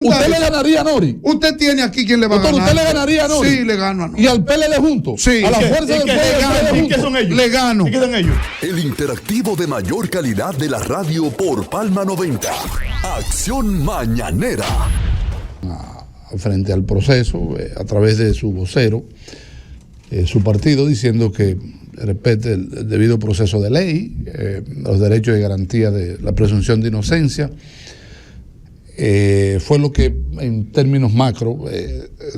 ¿Usted le ganaría a Nori? Usted tiene aquí quien le va a ganar. ¿Usted le ganaría a Nori? Sí, le gano a Nori. ¿Y al PLD junto? Sí. ¿A la fuerza del pueblo? ¿Y qué son ellos? Le gano. ¿Y qué son ellos? El interactivo de mayor calidad de la radio por Palma 90. Acción Mañanera. Frente al proceso, a través de su vocero, su partido, diciendo que respete el debido proceso de ley, los derechos y garantía de la presunción de inocencia. Fue lo que en términos macro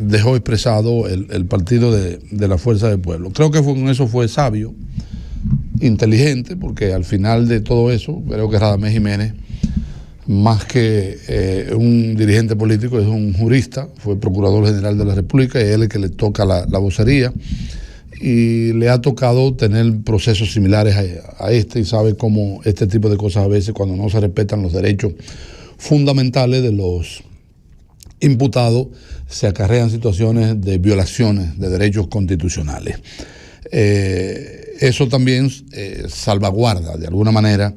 dejó expresado el partido de la Fuerza del Pueblo. Creo que con eso fue sabio, inteligente, porque al final de todo eso, creo que Radamés Jiménez, más que un dirigente político, es un jurista, fue procurador general de la República y él es el que le toca la vocería y le ha tocado tener procesos similares a este y sabe cómo este tipo de cosas a veces, cuando no se respetan los derechos fundamentales de los imputados, se acarrean situaciones de violaciones de derechos constitucionales. Eso también salvaguarda de alguna manera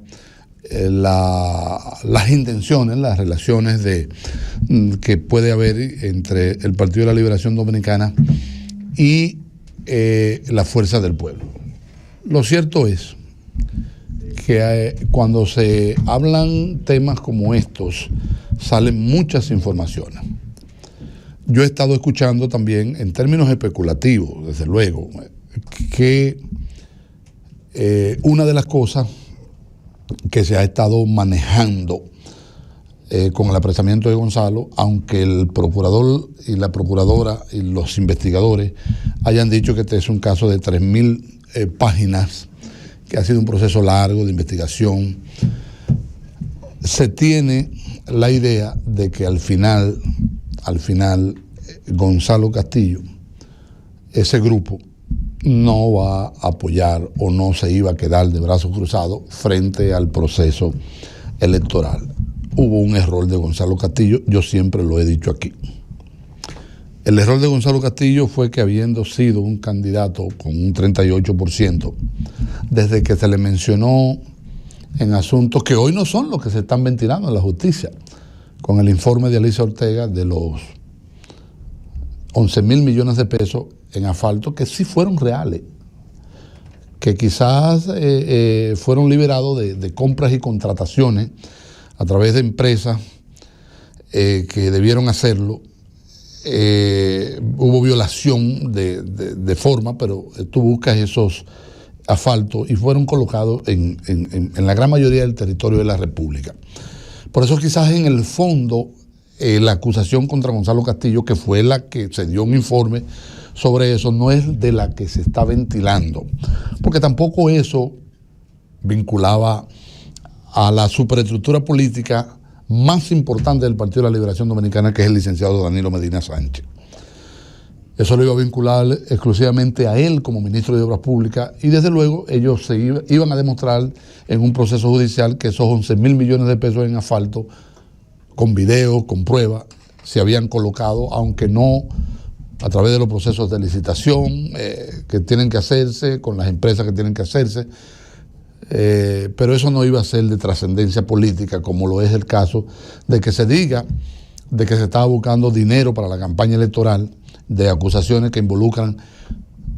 las intenciones, las relaciones que puede haber entre el Partido de la Liberación Dominicana y la Fuerza del Pueblo. Lo cierto es que cuando se hablan temas como estos, salen muchas informaciones. Yo he estado escuchando también, en términos especulativos, desde luego, que una de las cosas que se ha estado manejando con el apresamiento de Gonzalo, aunque el procurador y la procuradora y los investigadores hayan dicho que este es un caso de 3.000 páginas, que ha sido un proceso largo de investigación, se tiene la idea de que al final Gonzalo Castillo, ese grupo, no va a apoyar o no se iba a quedar de brazos cruzados frente al proceso electoral. Hubo un error de Gonzalo Castillo, yo siempre lo he dicho aquí. El error de Gonzalo Castillo fue que, habiendo sido un candidato con un 38%, desde que se le mencionó en asuntos que hoy no son los que se están ventilando en la justicia, con el informe de Alicia Ortega de los 11.000 millones de pesos en asfalto, que sí fueron reales, que quizás fueron liberados de compras y contrataciones a través de empresas que debieron hacerlo. Hubo violación de forma, pero tú buscas esos asfaltos y fueron colocados en la gran mayoría del territorio de la República. Por eso quizás en el fondo la acusación contra Gonzalo Castillo, que fue la que se dio un informe sobre eso, no es de la que se está ventilando, porque tampoco eso vinculaba a la superestructura política más importante del Partido de la Liberación Dominicana, que es el licenciado Danilo Medina Sánchez. Eso lo iba a vincular exclusivamente a él como ministro de Obras Públicas, y desde luego ellos iban a demostrar en un proceso judicial que esos 11.000 millones de pesos en asfalto, con videos, con pruebas, se habían colocado, aunque no a través de los procesos de licitación que tienen que hacerse, con las empresas que tienen que hacerse, pero eso no iba a ser de trascendencia política, como lo es el caso de que se diga de que se estaba buscando dinero para la campaña electoral, de acusaciones que involucran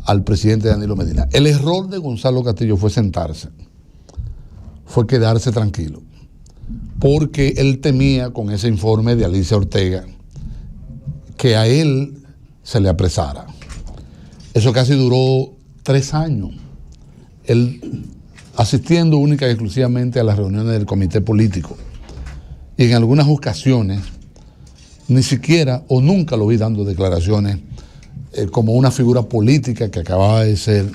al presidente Danilo Medina. El error de Gonzalo Castillo fue sentarse, fue quedarse tranquilo, porque él temía con ese informe de Alicia Ortega que a él se le apresara. Eso casi duró 3 años. Él asistiendo única y exclusivamente a las reuniones del comité político. Y en algunas ocasiones, ni siquiera o nunca lo vi dando declaraciones como una figura política que acababa de ser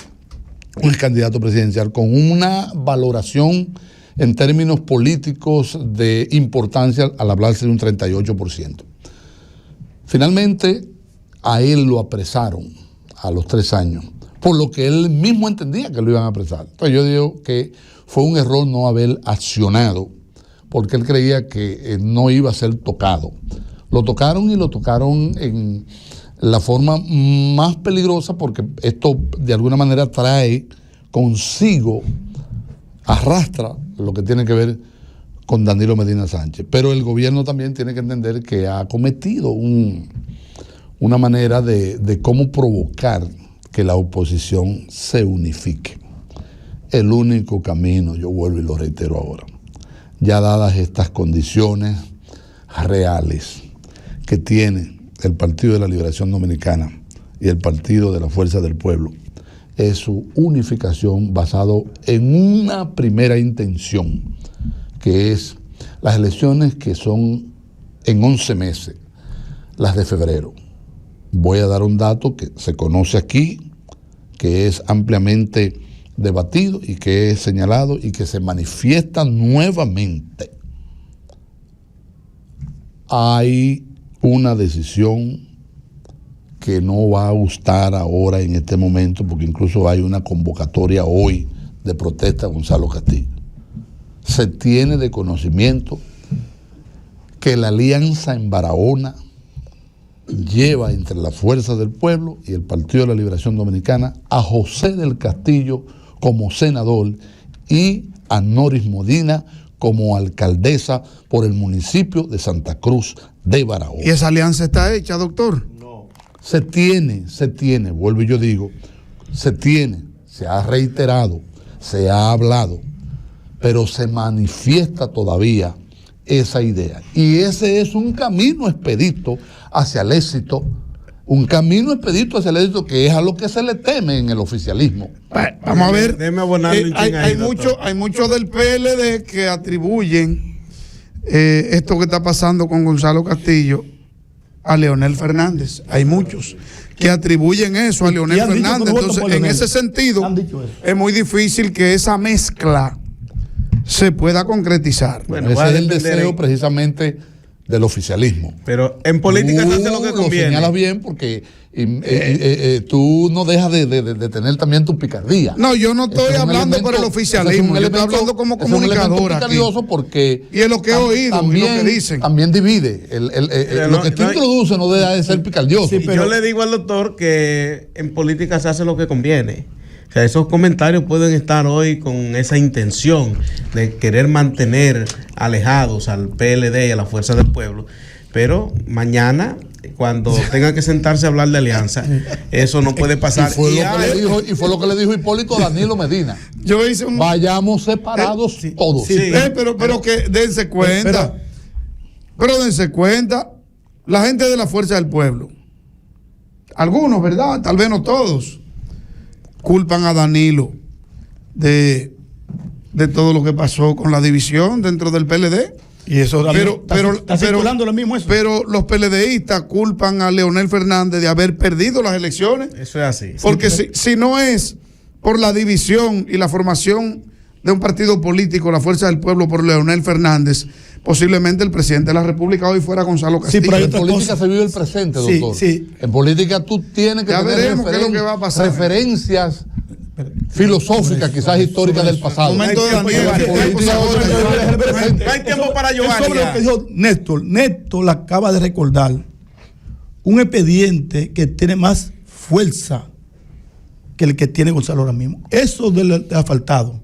un candidato presidencial con una valoración en términos políticos de importancia al hablarse de un 38%. Finalmente, a él lo apresaron a los 3 años, por lo que él mismo entendía que lo iban a apresar. Entonces yo digo que fue un error no haber accionado, porque él creía que no iba a ser tocado. Lo tocaron, y lo tocaron en la forma más peligrosa, porque esto de alguna manera trae consigo, arrastra lo que tiene que ver con Danilo Medina Sánchez. Pero el gobierno también tiene que entender que ha cometido una manera de cómo provocar que la oposición se unifique. El único camino, yo vuelvo y lo reitero ahora, ya dadas estas condiciones reales que tiene el Partido de la Liberación Dominicana y el Partido de la Fuerza del Pueblo, es su unificación basado en una primera intención, que es las elecciones que son en 11 meses, las de febrero. Voy a dar un dato que se conoce aquí, que es ampliamente debatido y que es señalado y que se manifiesta nuevamente. Hay una decisión que no va a gustar ahora en este momento, porque incluso hay una convocatoria hoy de protesta a Gonzalo Castillo. Se tiene de conocimiento que la alianza en Barahona lleva entre la Fuerza del Pueblo y el Partido de la Liberación Dominicana a José del Castillo como senador y a Noris Medina como alcaldesa por el municipio de Santa Cruz de Barahona. ¿Y esa alianza está hecha, doctor? No. Se tiene, vuelvo y yo digo, se ha reiterado, se ha hablado, pero se manifiesta todavía esa idea. Y ese es un camino expedito hacia el éxito, que es a lo que se le teme en el oficialismo. Vamos a ver. Déjeme abonarle Hay muchos del PLD que atribuyen esto que está pasando con Gonzalo Castillo a Leonel Fernández. Hay muchos que atribuyen eso a Leonel Fernández. Entonces, en ese sentido, es muy difícil que esa mezcla se pueda concretizar. Bueno, ese es el deseo precisamente del oficialismo. Pero en política se hace lo que conviene. Lo señalas bien porque tú no dejas de tener también tu picardía. No, yo no estoy hablando por el oficialismo, yo estoy hablando como comunicador aquí. Porque y es lo que he oído también, y lo que dicen. También divide. Lo que tú introduces no deja de ser picardioso. Sí, pero yo le digo al doctor que en política se hace lo que conviene. O sea, esos comentarios pueden estar hoy con esa intención de querer mantener alejados al PLD y a la Fuerza del Pueblo, pero mañana, cuando tengan que sentarse a hablar de alianza, eso no puede pasar. Y fue lo que le dijo Hipólito a Danilo Medina. Yo hice vayamos separados todos. Pero que dense cuenta. Pero dense cuenta, la gente de la Fuerza del Pueblo, algunos, ¿verdad? Tal vez no todos, culpan a Danilo de todo lo que pasó con la división dentro del PLD. Y eso está circulando lo mismo eso. Pero los PLDistas culpan a Leonel Fernández de haber perdido las elecciones. Eso es así. Porque si no es por la división y la formación de un partido político, la Fuerza del Pueblo, por Leonel Fernández, posiblemente el presidente de la República hoy fuera Gonzalo Castillo. Sí, pero en política se vive el presente, doctor. Sí. En política tú tienes que tener referencias filosóficas, quizás históricas del pasado. No hay tiempo para llorar. Sobre lo que dijo Néstor. Néstor acaba de recordar un expediente que tiene más fuerza que el que tiene Gonzalo ahora mismo. Eso del asfaltado.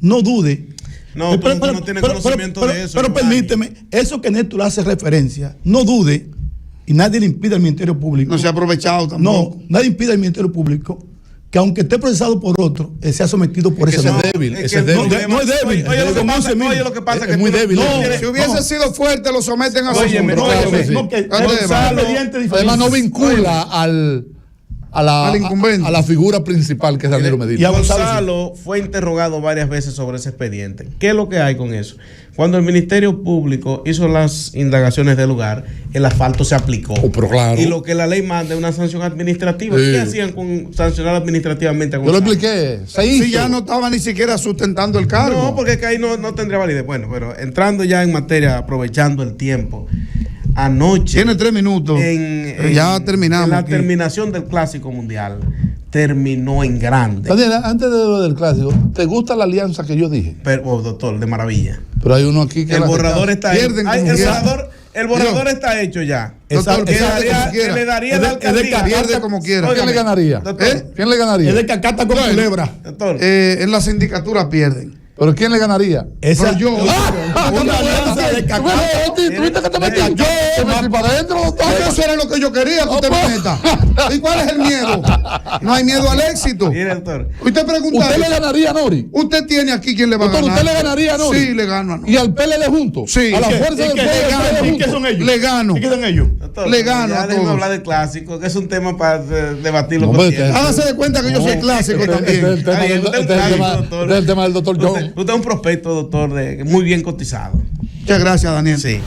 No dude. No, tú no tienes conocimiento de eso. Pero permíteme, eso que Néstor hace referencia, no dude, y nadie le impide al Ministerio Público. No se ha aprovechado tampoco. No, nadie impide al Ministerio Público que aunque esté procesado por otro, sea sometido por ese débil. No es débil. Oye, lo que pasa es que muy débil. Si hubiese sido fuerte, lo someten a Además no vincula a la figura principal que es Danilo Medina. Y a Gonzalo fue interrogado varias veces sobre ese expediente. ¿Qué es lo que hay con eso? Cuando el Ministerio Público hizo las indagaciones del lugar, el asfalto se aplicó. Pero claro. Y lo que la ley manda es una sanción administrativa. Sí. ¿Qué hacían con sancionar administrativamente a Yo Gonzalo? lo expliqué. Se hizo. Si ya no estaba ni siquiera sustentando el cargo. No, porque es que ahí no tendría validez. Bueno, pero entrando ya en materia, aprovechando el tiempo. Anoche. Tiene 3 minutos. Ya terminamos. En la terminación del Clásico Mundial. Terminó en grande. Daniel, antes de lo del Clásico, ¿te gusta la alianza que yo dije? Pero, doctor, de maravilla. Pero hay uno aquí que el borrador está hecho. El borrador Dios. Está hecho ya. Doctor, le daría la alcaldía. Pierde como quiera. ¿Quién le ganaría? Doctor. ¿Quién le ganaría? Es de cacata con culebra. Doctor. En la sindicatura pierden. ¿Pero quién le ganaría? Esa, Pero yo- una alianza de cacao. ¿Tuviste que te metí? Yo me metí para adentro, doctor. Eso era lo que yo quería que usted me meta. ¿Y cuál es el miedo? No hay miedo al éxito. Mire, doctor. Usted pregunta. ¿Usted le ganaría a Nori? Usted tiene aquí quién le va a Doctor, ganar. ¿usted le ganaría a Nori? Sí, le gano a Nori. ¿Y al PLD junto? Sí. A la ¿Y qué? fuerza ¿Y del qué? PLD ¿Y junto. qué son ellos? Le gano. ¿Y qué son ellos? Doctor, Le gano ya a déjeme todos. hablar de clásico, que es un tema para debatirlo No, con hombre, tiempo. Hágase de cuenta que yo soy clásico Este es también. el tema Está bien, del- usted es este es el clásico, tema- doctor. este es el tema del doctor John. Usted es un prospecto, doctor, muy bien cotizado. Muchas gracias, Daniel. Sí.